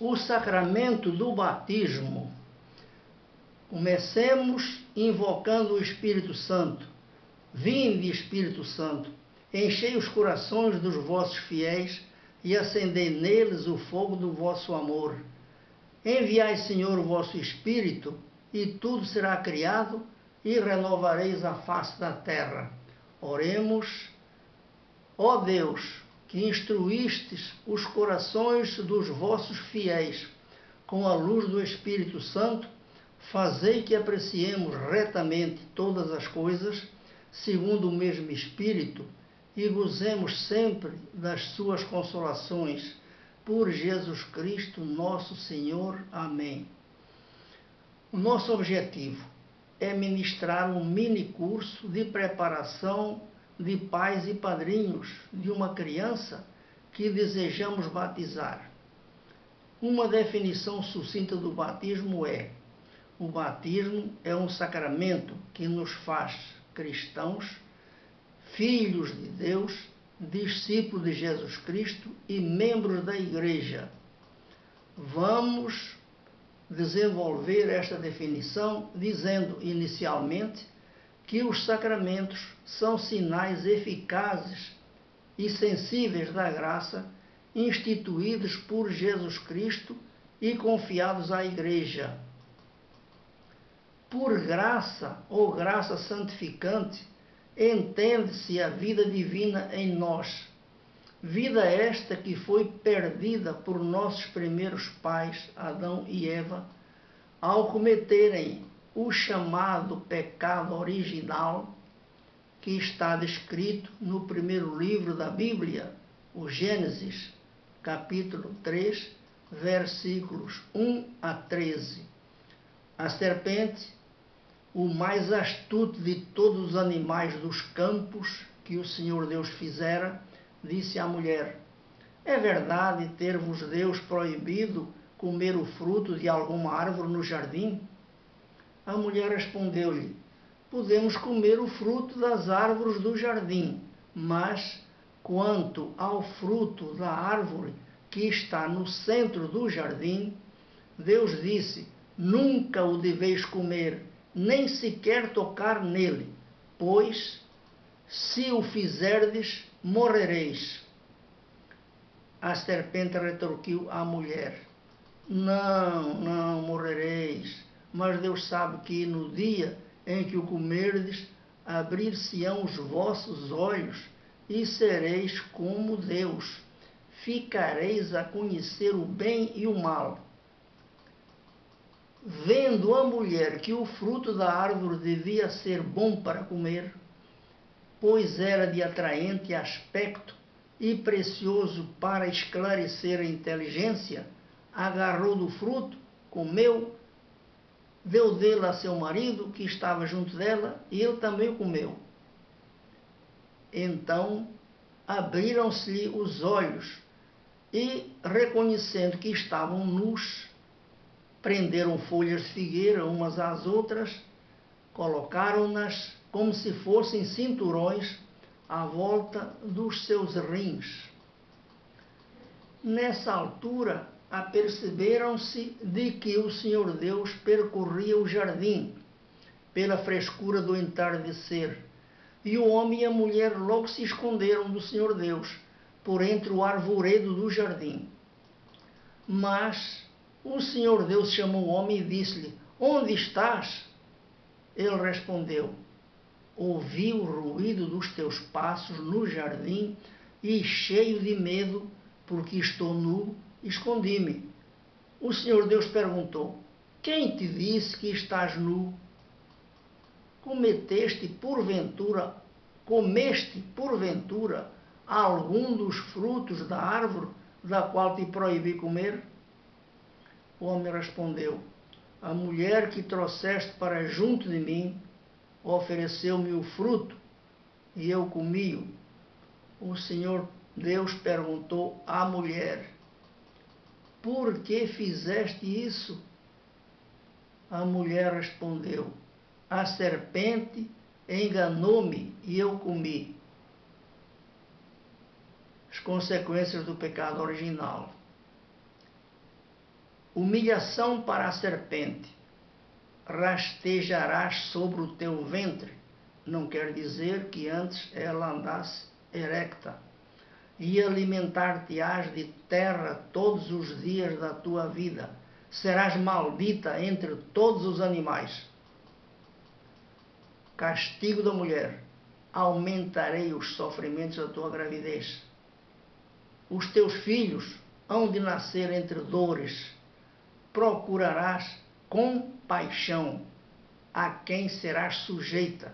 o sacramento do batismo. Comecemos invocando o Espírito Santo. Vinde, Espírito Santo, enchei os corações dos vossos fiéis e acendei neles o fogo do vosso amor. Enviai, Senhor, o vosso Espírito, e tudo será criado, e renovareis a face da terra. Oremos. Ó Deus, que instruístes os corações dos vossos fiéis com a luz do Espírito Santo, fazei que apreciemos retamente todas as coisas, segundo o mesmo Espírito, e gozemos sempre das suas consolações. Por Jesus Cristo, nosso Senhor. Amém. O nosso objetivo é ministrar um mini curso de preparação de pais e padrinhos de uma criança que desejamos batizar. Uma definição sucinta do batismo é: o batismo é um sacramento que nos faz cristãos, filhos de Deus, discípulos de Jesus Cristo e membros da Igreja. Vamos desenvolver esta definição dizendo, inicialmente, que os sacramentos são sinais eficazes e sensíveis da graça instituídos por Jesus Cristo e confiados à Igreja. Por graça ou graça santificante, entende-se a vida divina em nós. Vida esta que foi perdida por nossos primeiros pais, Adão e Eva, ao cometerem o chamado pecado original, que está descrito no primeiro livro da Bíblia, o Gênesis, capítulo 3, versículos 1 a 13. A serpente, o mais astuto de todos os animais dos campos que o Senhor Deus fizera, disse à mulher: é verdade ter-vos Deus proibido comer o fruto de alguma árvore no jardim? A mulher respondeu-lhe: podemos comer o fruto das árvores do jardim, mas quanto ao fruto da árvore que está no centro do jardim, Deus disse: nunca o deveis comer, nem sequer tocar nele, pois, se o fizerdes, morrereis. A serpente retorquiu à mulher: não morrereis, mas Deus sabe que no dia em que o comerdes, abrir-se-ão os vossos olhos e sereis como Deus, ficareis a conhecer o bem e o mal. Vendo a mulher que o fruto da árvore devia ser bom para comer, pois era de atraente aspecto e precioso para esclarecer a inteligência, agarrou do fruto, comeu, deu dele a seu marido, que estava junto dela, e ele também o comeu. Então abriram-se-lhe os olhos, e, reconhecendo que estavam nus, prenderam folhas de figueira umas às outras, colocaram-nas como se fossem cinturões à volta dos seus rins. Nessa altura, aperceberam-se de que o Senhor Deus percorria o jardim, pela frescura do entardecer, e o homem e a mulher logo se esconderam do Senhor Deus, por entre o arvoredo do jardim. Mas o Senhor Deus chamou o homem e disse-lhe: onde estás? Ele respondeu: ouvi o ruído dos teus passos no jardim e, cheio de medo, porque estou nu, escondi-me. O Senhor Deus perguntou: quem te disse que estás nu? Comeste porventura algum dos frutos da árvore da qual te proibi comer? O homem respondeu: a mulher que trouxeste para junto de mim ofereceu-me o fruto e eu comi-o. O Senhor Deus perguntou à mulher: por que fizeste isso? A mulher respondeu: a serpente enganou-me e eu comi. As consequências do pecado original. humilhação para a serpente, rastejarás sobre o teu ventre. Não quer dizer que antes ela andasse erecta. E alimentar-te-ás de terra todos os dias da tua vida. Serás maldita entre todos os animais. Castigo da mulher. Aumentarei os sofrimentos da tua gravidez. Os teus filhos hão de nascer entre dores. Procurarás compaixão a quem serás sujeita,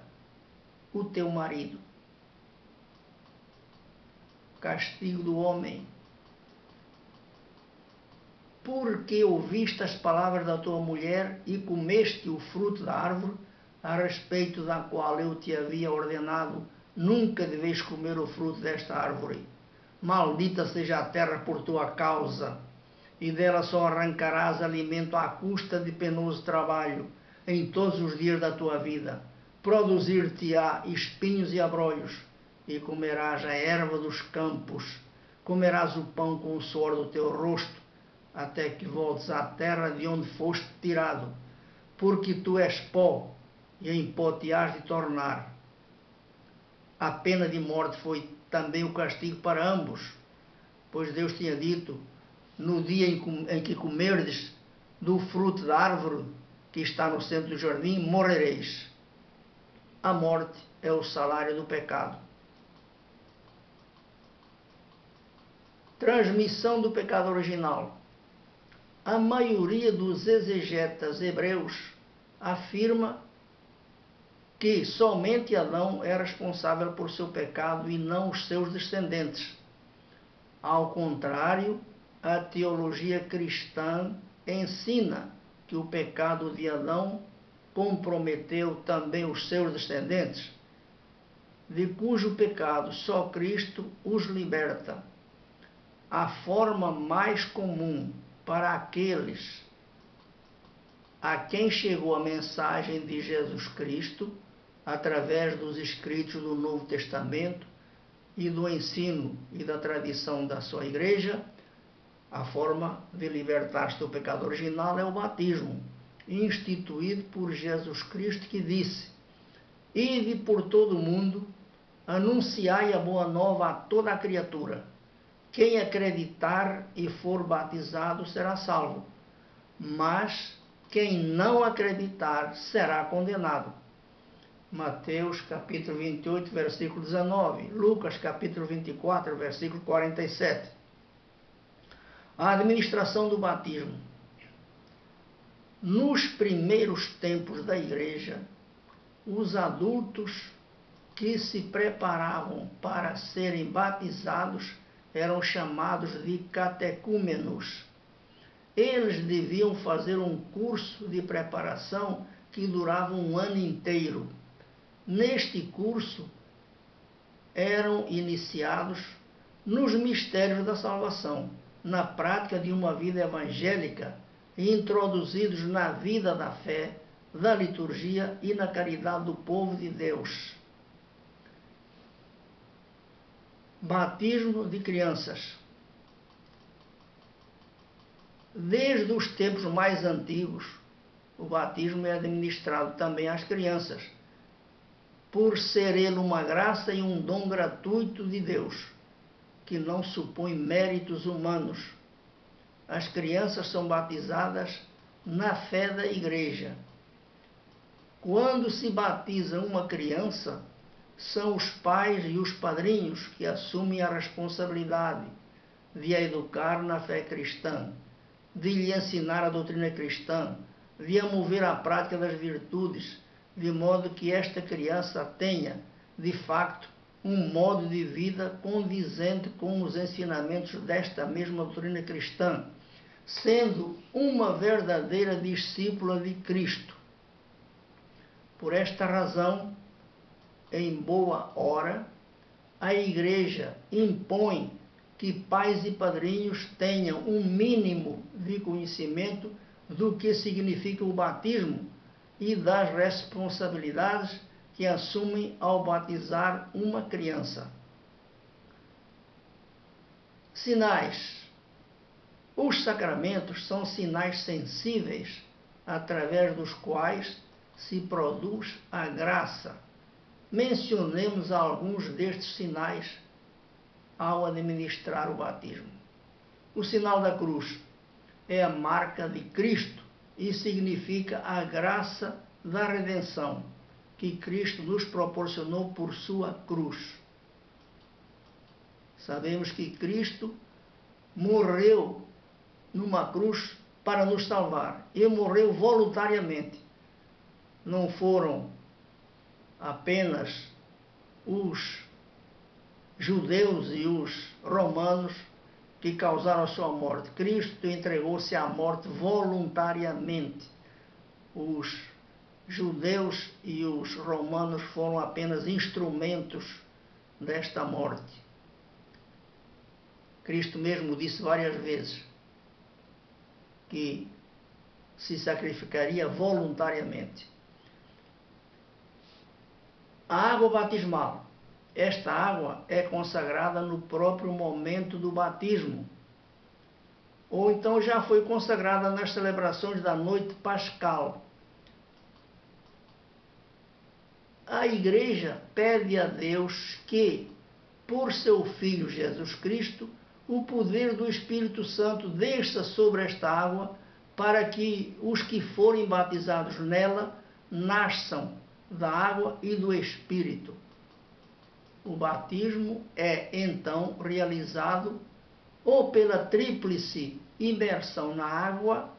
o teu marido. Castigo do homem. Porque ouviste as palavras da tua mulher e comeste o fruto da árvore, a respeito da qual eu te havia ordenado, nunca deveis comer o fruto desta árvore. Maldita seja a terra por tua causa, e dela só arrancarás alimento à custa de penoso trabalho, em todos os dias da tua vida. Produzir-te-á espinhos e abrolhos, e comerás a erva dos campos, comerás o pão com o suor do teu rosto, até que voltes à terra de onde foste tirado, porque tu és pó, e em pó te hás de tornar. A pena de morte foi também o castigo para ambos, pois Deus tinha dito, no dia em que comerdes do fruto da árvore que está no centro do jardim, morrereis. A morte é o salário do pecado. Transmissão do pecado original. A maioria dos exegetas hebreus afirma que somente Adão é responsável por seu pecado e não os seus descendentes. Ao contrário, a teologia cristã ensina que o pecado de Adão comprometeu também os seus descendentes, de cujo pecado só Cristo os liberta. A forma mais comum para aqueles a quem chegou a mensagem de Jesus Cristo, através dos escritos do Novo Testamento e do ensino e da tradição da sua igreja, a forma de libertar-se do pecado original é o batismo, instituído por Jesus Cristo, que disse: Ide por todo o mundo, anunciai a boa nova a toda a criatura. Quem acreditar e for batizado será salvo, mas quem não acreditar será condenado. Mateus capítulo 28, versículo 19. Lucas capítulo 24, versículo 47. A administração do batismo. Nos primeiros tempos da igreja, os adultos que se preparavam para serem batizados eram chamados de catecúmenos. Eles deviam fazer um curso de preparação que durava um ano inteiro. Neste curso, eram iniciados nos mistérios da salvação, na prática de uma vida evangélica e introduzidos na vida da fé, da liturgia e na caridade do povo de Deus. Batismo de crianças. Desde os tempos mais antigos, o batismo é administrado também às crianças, por ser ele uma graça e um dom gratuito de Deus, que não supõe méritos humanos. As crianças são batizadas na fé da igreja. Quando se batiza uma criança, são os pais e os padrinhos que assumem a responsabilidade de a educar na fé cristã, de lhe ensinar a doutrina cristã, de a mover à prática das virtudes, de modo que esta criança tenha, de facto, um modo de vida condizente com os ensinamentos desta mesma doutrina cristã, sendo uma verdadeira discípula de Cristo. Por esta razão, em boa hora, a Igreja impõe que pais e padrinhos tenham um mínimo de conhecimento do que significa o batismo e das responsabilidades que assumem ao batizar uma criança. Sinais. Os sacramentos são sinais sensíveis através dos quais se produz a graça. Mencionemos alguns destes sinais ao administrar o batismo. O sinal da cruz é a marca de Cristo e significa a graça da redenção que Cristo nos proporcionou por sua cruz. Sabemos que Cristo morreu numa cruz para nos salvar e morreu voluntariamente. Não foram apenas os judeus e os romanos que causaram a sua morte. Cristo entregou-se à morte voluntariamente. Os judeus e os romanos foram apenas instrumentos desta morte. Cristo mesmo disse várias vezes que se sacrificaria voluntariamente. A água batismal. Esta água é consagrada no próprio momento do batismo, ou então já foi consagrada nas celebrações da noite pascal. A Igreja pede a Deus que, por seu Filho Jesus Cristo, o poder do Espírito Santo desça sobre esta água, para que os que forem batizados nela nasçam da água e do Espírito. O batismo é, então, realizado ou pela tríplice imersão na água,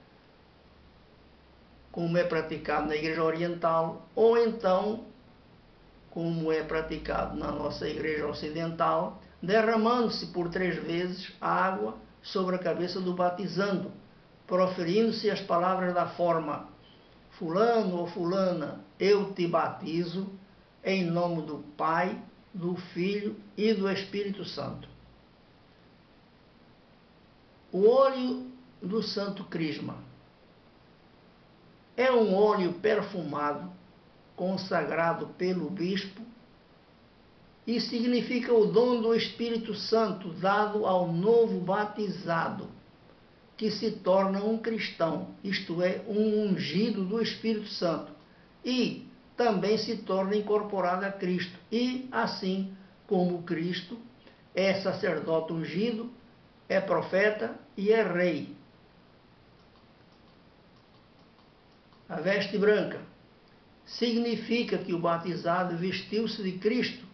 como é praticado na Igreja Oriental, ou então, como é praticado na nossa Igreja Ocidental, derramando-se por 3 vezes a água sobre a cabeça do batizando, proferindo-se as palavras da forma: fulano ou fulana, eu te batizo, em nome do Pai, do Filho e do Espírito Santo. O óleo do Santo Crisma é um óleo perfumado, consagrado pelo bispo, e significa o dom do Espírito Santo dado ao novo batizado, que se torna um cristão, isto é, um ungido do Espírito Santo, e também se torna incorporado a Cristo. E assim como Cristo é sacerdote ungido, é profeta e é rei. A veste branca significa que o batizado vestiu-se de Cristo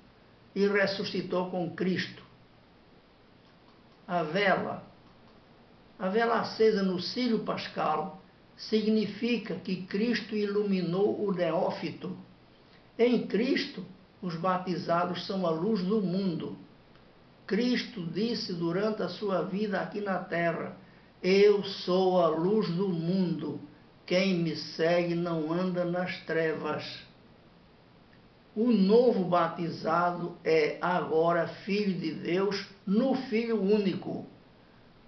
e ressuscitou com Cristo. A vela acesa no círio pascal significa que Cristo iluminou o neófito. Em Cristo, os batizados são a luz do mundo. Cristo disse durante a sua vida aqui na terra: eu sou a luz do mundo. Quem me segue não anda nas trevas. O novo batizado é agora filho de Deus no Filho único.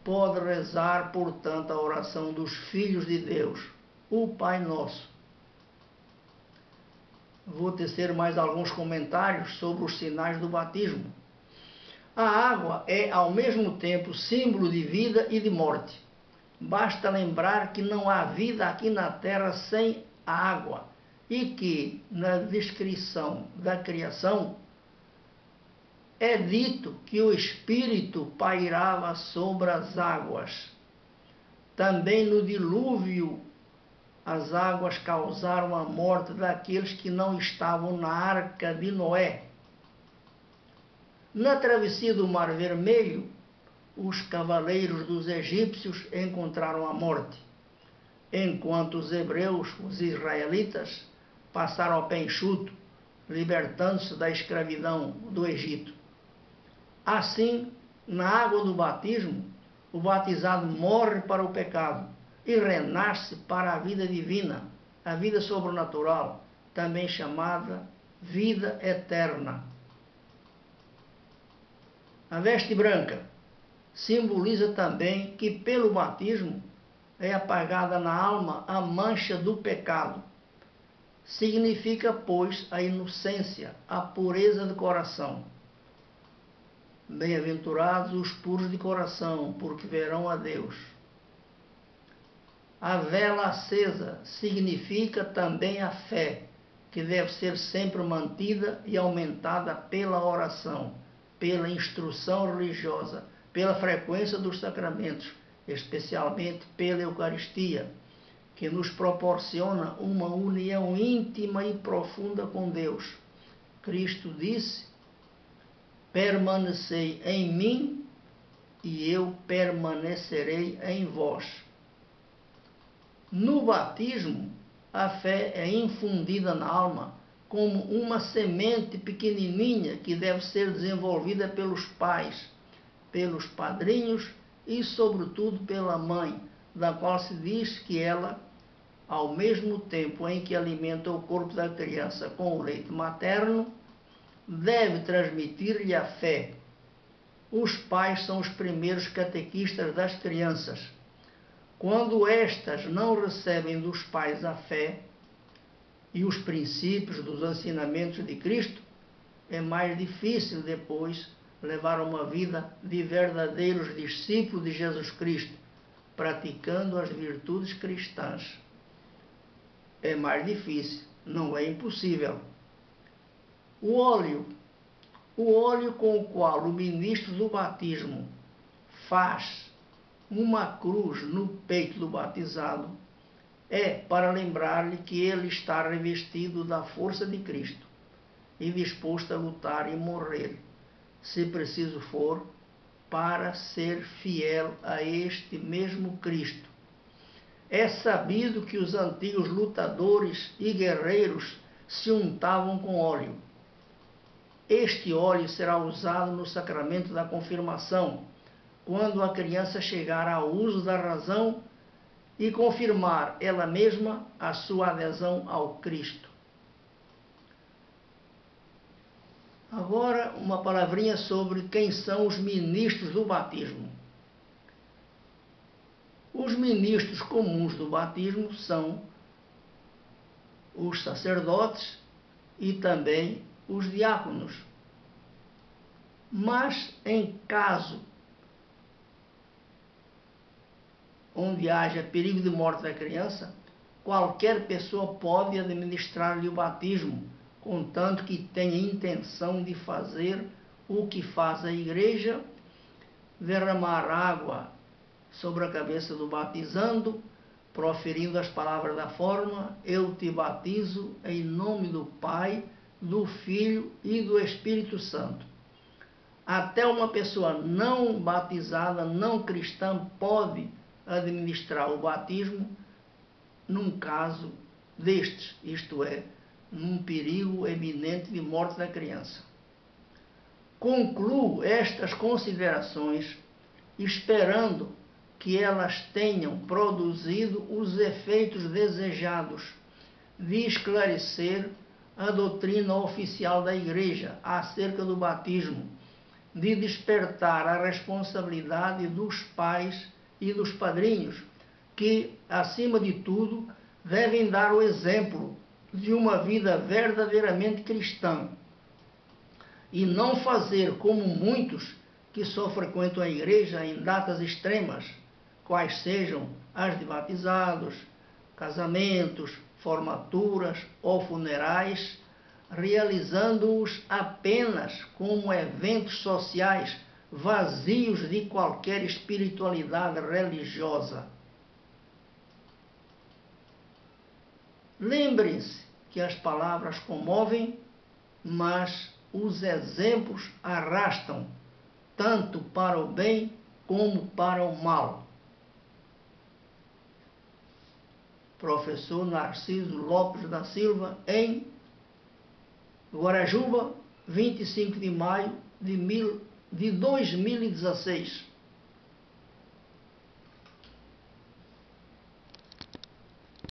Pode rezar, portanto, a oração dos filhos de Deus, o Pai Nosso. Vou tecer mais alguns comentários sobre os sinais do batismo. A água é, ao mesmo tempo, símbolo de vida e de morte. Basta lembrar que não há vida aqui na terra sem a água, e que, na descrição da criação, é dito que o Espírito pairava sobre as águas. Também no dilúvio, as águas causaram a morte daqueles que não estavam na arca de Noé. Na travessia do Mar Vermelho, os cavaleiros dos egípcios encontraram a morte, enquanto os hebreus, os israelitas, passaram a pé enxuto, libertando-se da escravidão do Egito. Assim, na água do batismo, o batizado morre para o pecado e renasce para a vida divina, a vida sobrenatural, também chamada vida eterna. A veste branca simboliza também que pelo batismo é apagada na alma a mancha do pecado. Significa, pois, a inocência, a pureza do coração. Bem-aventurados os puros de coração, porque verão a Deus. A vela acesa significa também a fé, que deve ser sempre mantida e aumentada pela oração, pela instrução religiosa, pela frequência dos sacramentos, especialmente pela Eucaristia, que nos proporciona uma união íntima e profunda com Deus. Cristo disse: permanecei em mim e eu permanecerei em vós. No batismo, a fé é infundida na alma como uma semente pequenininha que deve ser desenvolvida pelos pais, pelos padrinhos e, sobretudo, pela mãe, da qual se diz que ela, ao mesmo tempo em que alimenta o corpo da criança com o leite materno, deve transmitir-lhe a fé. Os pais são os primeiros catequistas das crianças. Quando estas não recebem dos pais a fé e os princípios dos ensinamentos de Cristo, é mais difícil depois levar uma vida de verdadeiros discípulos de Jesus Cristo, praticando as virtudes cristãs. É mais difícil, não é impossível. O óleo com o qual o ministro do batismo faz uma cruz no peito do batizado é para lembrar-lhe que ele está revestido da força de Cristo e disposto a lutar e morrer, se preciso for, para ser fiel a este mesmo Cristo. É sabido que os antigos lutadores e guerreiros se untavam com óleo. Este óleo será usado no sacramento da confirmação, quando a criança chegar ao uso da razão e confirmar ela mesma a sua adesão ao Cristo. Agora, uma palavrinha sobre quem são os ministros do batismo. Os ministros comuns do batismo são os sacerdotes e também os diáconos. Mas, em caso onde haja perigo de morte da criança, qualquer pessoa pode administrar-lhe o batismo, contanto que tenha intenção de fazer o que faz a igreja: derramar água sobre a cabeça do batizando, proferindo as palavras da forma: eu te batizo em nome do Pai, do Filho e do Espírito Santo. Até uma pessoa não batizada, não cristã, pode administrar o batismo num caso destes, isto é, num perigo eminente de morte da criança. Concluo estas considerações esperando que elas tenham produzido os efeitos desejados de esclarecer a doutrina oficial da Igreja acerca do batismo, de despertar a responsabilidade dos pais e dos padrinhos, que, acima de tudo, devem dar o exemplo de uma vida verdadeiramente cristã e não fazer como muitos que só frequentam a igreja em datas extremas, quais sejam as de batizados, casamentos, formaturas ou funerais, realizando-os apenas como eventos sociais vazios de qualquer espiritualidade religiosa. Lembrem-se que as palavras comovem, mas os exemplos arrastam, tanto para o bem como para o mal. Professor Narciso Lopes da Silva, em Guarajuba, 25 de maio de 2016.